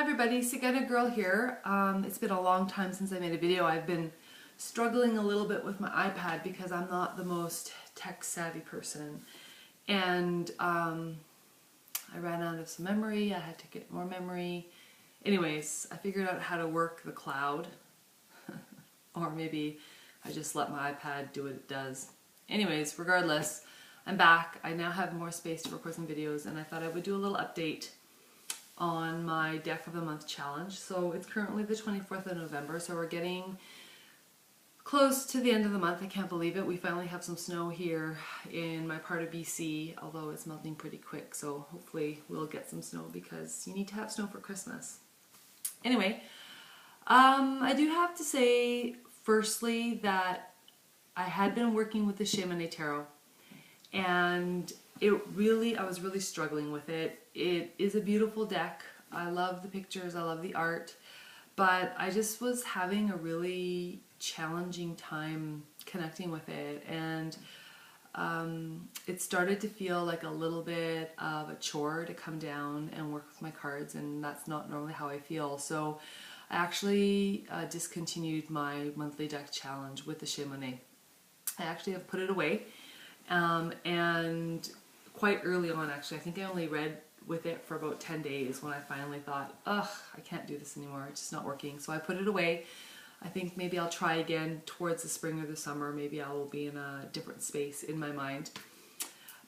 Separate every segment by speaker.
Speaker 1: Hi everybody, Sigetta Girl here. It's been a long time since I made a video. I've been struggling a little bit with my iPad because I'm not the most tech savvy person. And I ran out of some memory. I had to get more memory. Anyways, I figured out how to work the cloud. Or maybe I just let my iPad do what it does. Anyways, regardless, I'm back. I now have more space to record some videos and I thought I would do a little update on my Deck of the Month challenge. So it's currently the 24th of November, so we're getting close to the end of the month. I can't believe it. We finally have some snow here in my part of BC, although it's melting pretty quick, so hopefully we'll get some snow because you need to have snow for Christmas. Anyway, I do have to say firstly that I had been working with the Shimon Tarot and I was really struggling with it. It is a beautiful deck. I love the pictures, I love the art, but I just was having a really challenging time connecting with it, and it started to feel like a little bit of a chore to come down and work with my cards, and that's not normally how I feel. So I actually discontinued my monthly deck challenge with the Shimon. I actually have put it away, and quite early on actually. I think I only read with it for about 10 days when I finally thought, ugh, I can't do this anymore, it's just not working. So I put it away. I think maybe I'll try again towards the spring or the summer. Maybe I will be in a different space in my mind.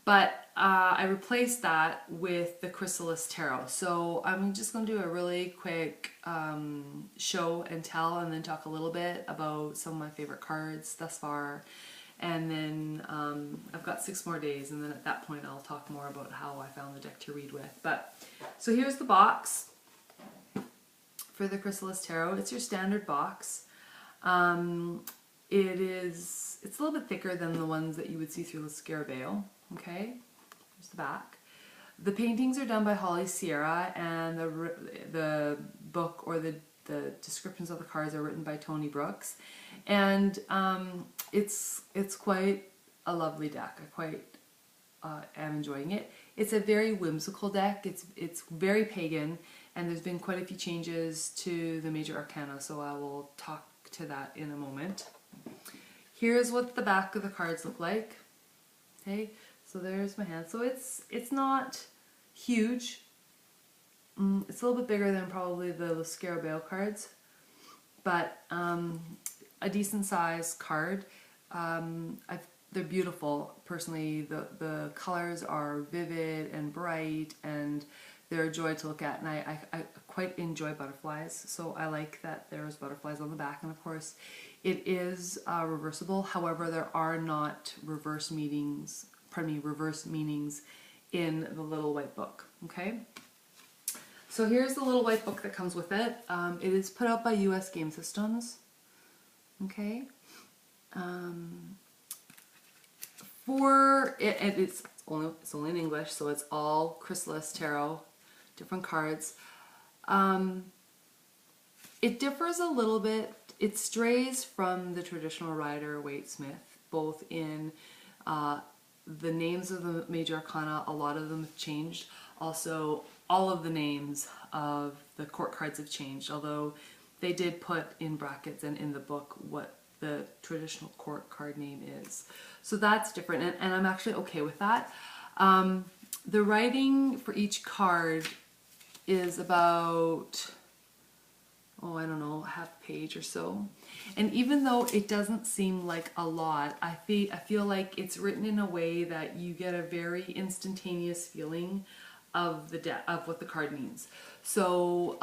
Speaker 1: But I replaced that with the Chrysalis Tarot. So I'm just going to do a really quick show and tell, and then talk a little bit about some of my favorite cards thus far. And then I've got 6 more days, and then at that point I'll talk more about how I found the deck to read with. But so here's the box for the Chrysalis Tarot. It's your standard box. It's a little bit thicker than the ones that you would see through the Scarabeo. Okay, here's the back. The paintings are done by Holly Sierra, and the book or the descriptions of the cards are written by Toney and it's quite a lovely deck. I quite am enjoying it. It's a very whimsical deck. It's very pagan, and there's been quite a few changes to the major arcana, so I will talk to that in a moment. Here's what the back of the cards look like. Okay, so there's my hand. So it's not huge. It's a little bit bigger than probably the Scarabeo cards, but a decent size card. They're beautiful. Personally, the colors are vivid and bright, and they're a joy to look at, and I quite enjoy butterflies, so I like that there's butterflies on the back. And of course it is reversible. However, there are not reverse meanings in the little white book. Okay, so here's the little white book that comes with it. It is put out by US Game Systems. Okay, it's only in English, so it's all Chrysalis Tarot, different cards. It differs a little bit. It strays from the traditional Rider-Waite-Smith, both in the names of the major arcana. A lot of them have changed. Also, all of the names of the court cards have changed, although they did put in brackets and in the book what the traditional court card name is. So that's different, and I'm actually okay with that. The writing for each card is about, oh, I don't know, half page or so. And even though it doesn't seem like a lot, I feel like it's written in a way that you get a very instantaneous feeling of what the card means. So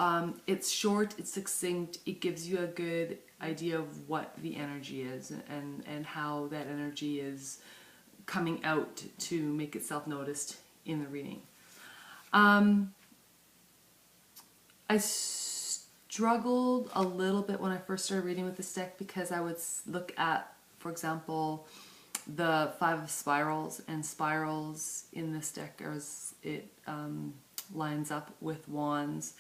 Speaker 1: it's short, it's succinct, it gives you a good idea of what the energy is, and how that energy is coming out to make itself noticed in the reading. I struggled a little bit when I first started reading with this deck because I would look at, for example, the 5 of spirals, and spirals in this deck lines up with wands,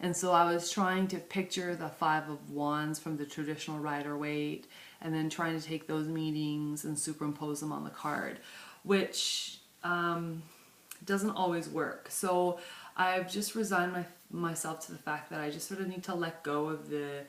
Speaker 1: and so I was trying to picture the 5 of wands from the traditional Rider-Waite, and then trying to take those meanings and superimpose them on the card, which doesn't always work. So I've just resigned myself to the fact that I just sort of need to let go of the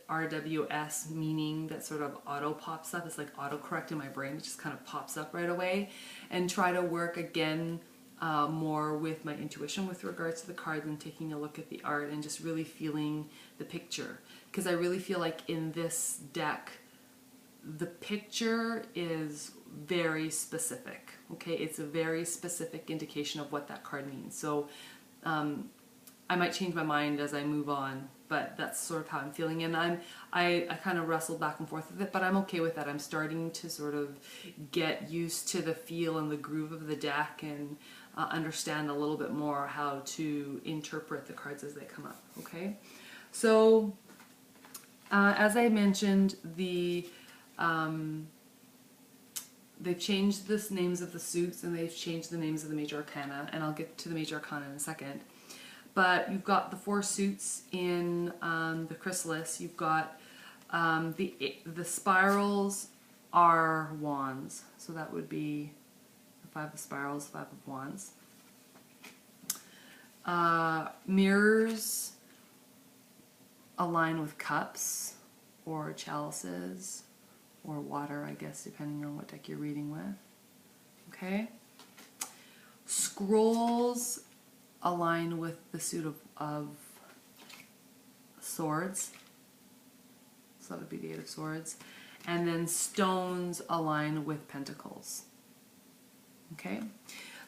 Speaker 1: RWS meaning that sort of auto pops up. It's like autocorrect in my brain. It just kind of pops up right away, and try to work again more with my intuition with regards to the cards and taking a look at the art and just really feeling the picture. Because I really feel like in this deck, the picture is very specific. Okay, it's a very specific indication of what that card means. So I might change my mind as I move on, but that's sort of how I'm feeling. And I kind of wrestled back and forth with it, but I'm okay with that. I'm starting to sort of get used to the feel and the groove of the deck, and understand a little bit more how to interpret the cards as they come up. Okay, so as I mentioned, they've changed the names of the suits, and they've changed the names of the major arcana, and I'll get to the major arcana in a second. But you've got the 4 suits in the Chrysalis. You've got the spirals are wands, so that would be the 5 of spirals, 5 of wands. Mirrors align with cups or chalices or water, I guess, depending on what deck you're reading with. Okay. Scrolls align with the suit of swords, so that would be the 8 of swords, and then stones align with pentacles. Okay,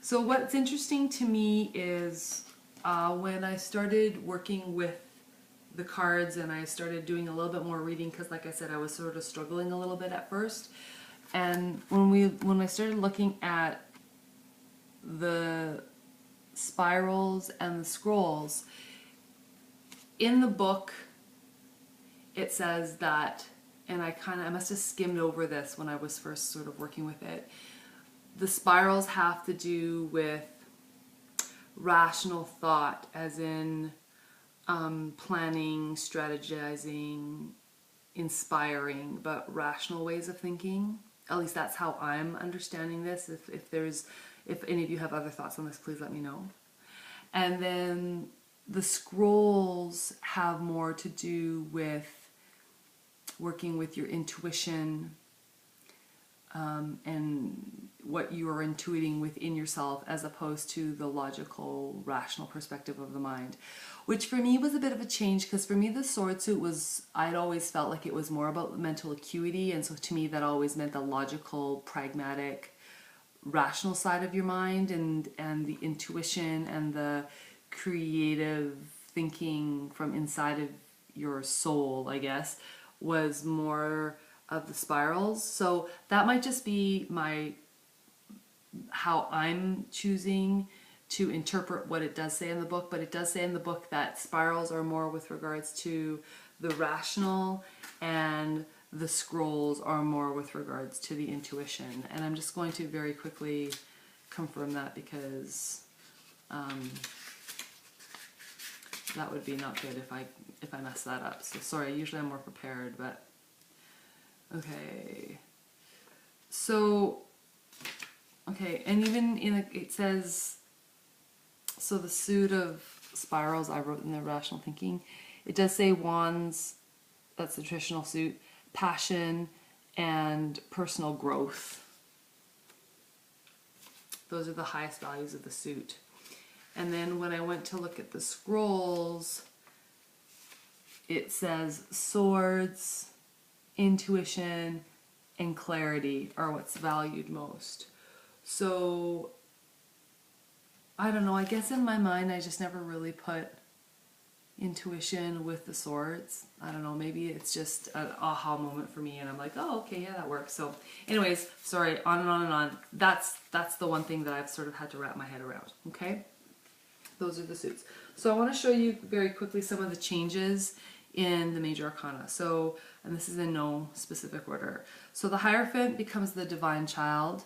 Speaker 1: so what's interesting to me is when I started working with the cards and I started doing a little bit more reading, because like I said, I was sort of struggling a little bit at first, and when I started looking at the spirals and the scrolls in the book, it says that, and I must have skimmed over this when I was first sort of working with it, the spirals have to do with rational thought, as in planning, strategizing, inspiring, but rational ways of thinking. At least that's how I'm understanding this. If any of you have other thoughts on this, please let me know. And then the scrolls have more to do with working with your intuition and what you are intuiting within yourself, as opposed to the logical, rational perspective of the mind. Which for me was a bit of a change, because for me the sword suit was, I'd always felt like it was more about mental acuity, and so to me that always meant the logical, pragmatic, rational side of your mind, and the intuition and the creative thinking from inside of your soul, I guess, was more of the spirals. So that might just be how I'm choosing to interpret what it does say in the book, but it does say in the book that spirals are more with regards to the rational, and the scrolls are more with regards to the intuition. And I'm just going to very quickly confirm that, because that would be not good if I mess that up. So sorry, usually I'm more prepared, but okay. So okay, and even it says, so the suit of spirals I wrote in the rational thinking, it does say wands, that's the traditional suit, passion, and personal growth. Those are the highest values of the suit. And then when I went to look at the scrolls, it says swords, intuition, and clarity are what's valued most. So I don't know, I guess in my mind I just never really put intuition with the swords. I don't know, maybe it's just an aha moment for me, and I'm like, oh, okay, yeah, that works. So anyways, sorry, on and on and on. That's the one thing that I've sort of had to wrap my head around. Okay, those are the suits. So I want to show you very quickly some of the changes in the major arcana. So, and this is in no specific order. So the Hierophant becomes the divine child.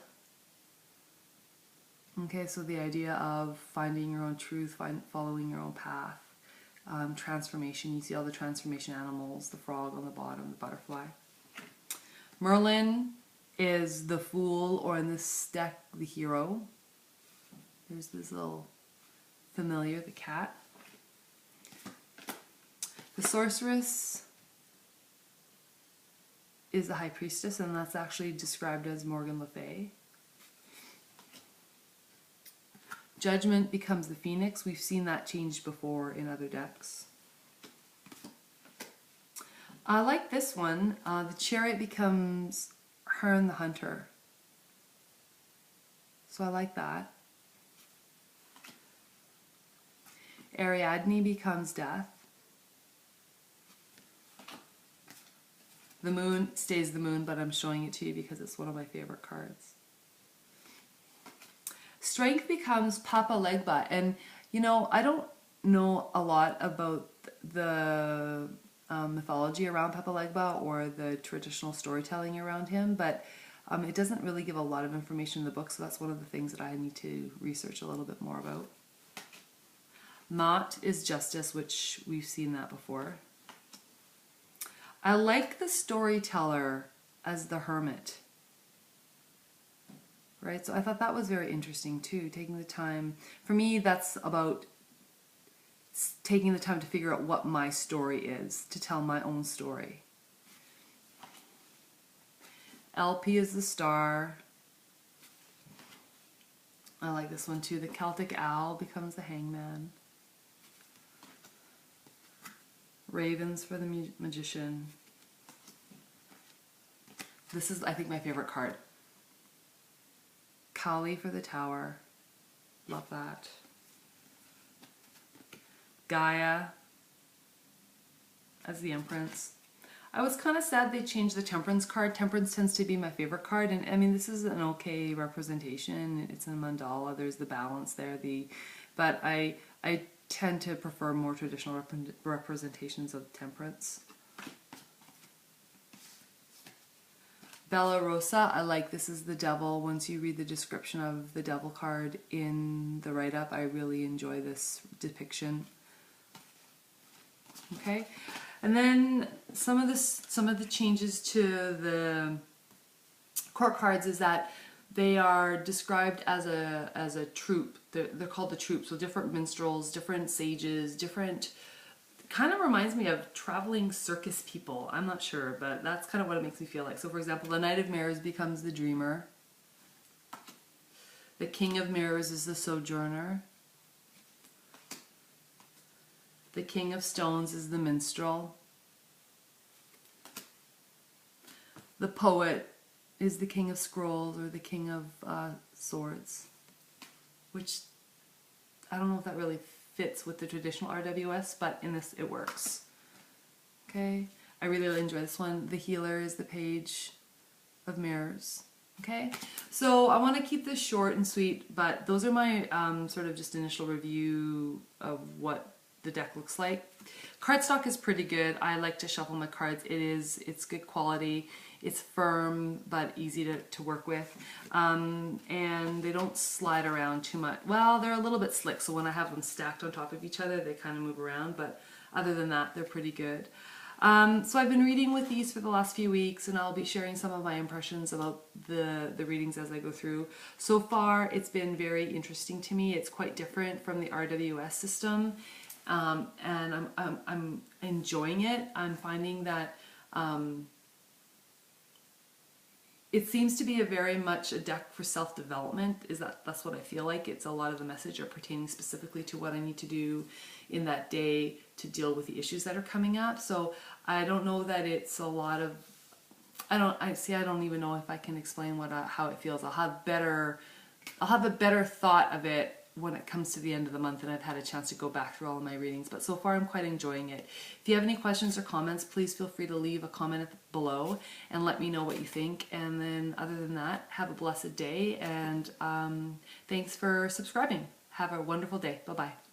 Speaker 1: Okay, so the idea of finding your own truth, following your own path, transformation. You see all the transformation animals, the frog on the bottom, the butterfly. Merlin is the fool, or in this deck, the hero. There's this little familiar, the cat. The sorceress is the high priestess, and that's actually described as Morgan Le Fay. Judgment becomes the phoenix. We've seen that changed before in other decks. I like this one. The chariot becomes Hearn the hunter. So I like that. Ariadne becomes death. The moon stays the moon, but I'm showing it to you because it's one of my favorite cards. Strength becomes Papa Legba. And, you know, I don't know a lot about the mythology around Papa Legba or the traditional storytelling around him, but it doesn't really give a lot of information in the book, so that's one of the things that I need to research a little bit more about. Mott is justice, which we've seen that before. I like the storyteller as the hermit. Right, so I thought that was very interesting too, taking the time. For me, that's about taking the time to figure out what my story is, to tell my own story. LP is the star. I like this one too. The Celtic owl becomes the hangman. Ravens for the magician. This is, I think, my favorite card. Kali for the tower. Love that. Gaia as the empress. I was kind of sad they changed the temperance card. Temperance tends to be my favorite card, and I mean, this is an okay representation. It's a mandala. There's the balance there. But I tend to prefer more traditional representations of temperance. Bella Rosa, I like this is the devil. Once you read the description of the devil card in the write-up, I really enjoy this depiction. Okay, and then some of the changes to the court cards is that they are described as a troupe. They're called the troupe. So different minstrels, different sages, different. Kind of reminds me of traveling circus people. I'm not sure, but that's kind of what it makes me feel like. So for example, the Knight of Mirrors becomes the dreamer. The King of Mirrors is the sojourner. The King of Stones is the minstrel. The poet is the King of Scrolls or the King of Swords, which I don't know if that really fits with the traditional RWS, but in this it works. Okay, I really enjoy this one. The Healer is the Page of Mirrors. Okay, so I want to keep this short and sweet, but those are my sort of just initial review of what the deck looks like. Cardstock is pretty good. I like to shuffle my cards. It's good quality. It's firm but easy to work with, and they don't slide around too much. Well, they're a little bit slick, so when I have them stacked on top of each other, they kind of move around, but other than that, they're pretty good. So I've been reading with these for the last few weeks, and I'll be sharing some of my impressions about the readings as I go through. So far, it's been very interesting to me. It's quite different from the RWS system, and I'm enjoying it. I'm finding that it seems to be very much a deck for self-development. That's what I feel like. It's a lot of the message are pertaining specifically to what I need to do in that day to deal with the issues that are coming up. So I don't know that it's a lot of, I don't even know if I can explain how it feels. I'll have a better thought of it when it comes to the end of the month and I've had a chance to go back through all of my readings, but so far I'm quite enjoying it. If you have any questions or comments, please feel free to leave a comment below and let me know what you think. And then other than that, have a blessed day, and thanks for subscribing. Have a wonderful day. Bye-bye.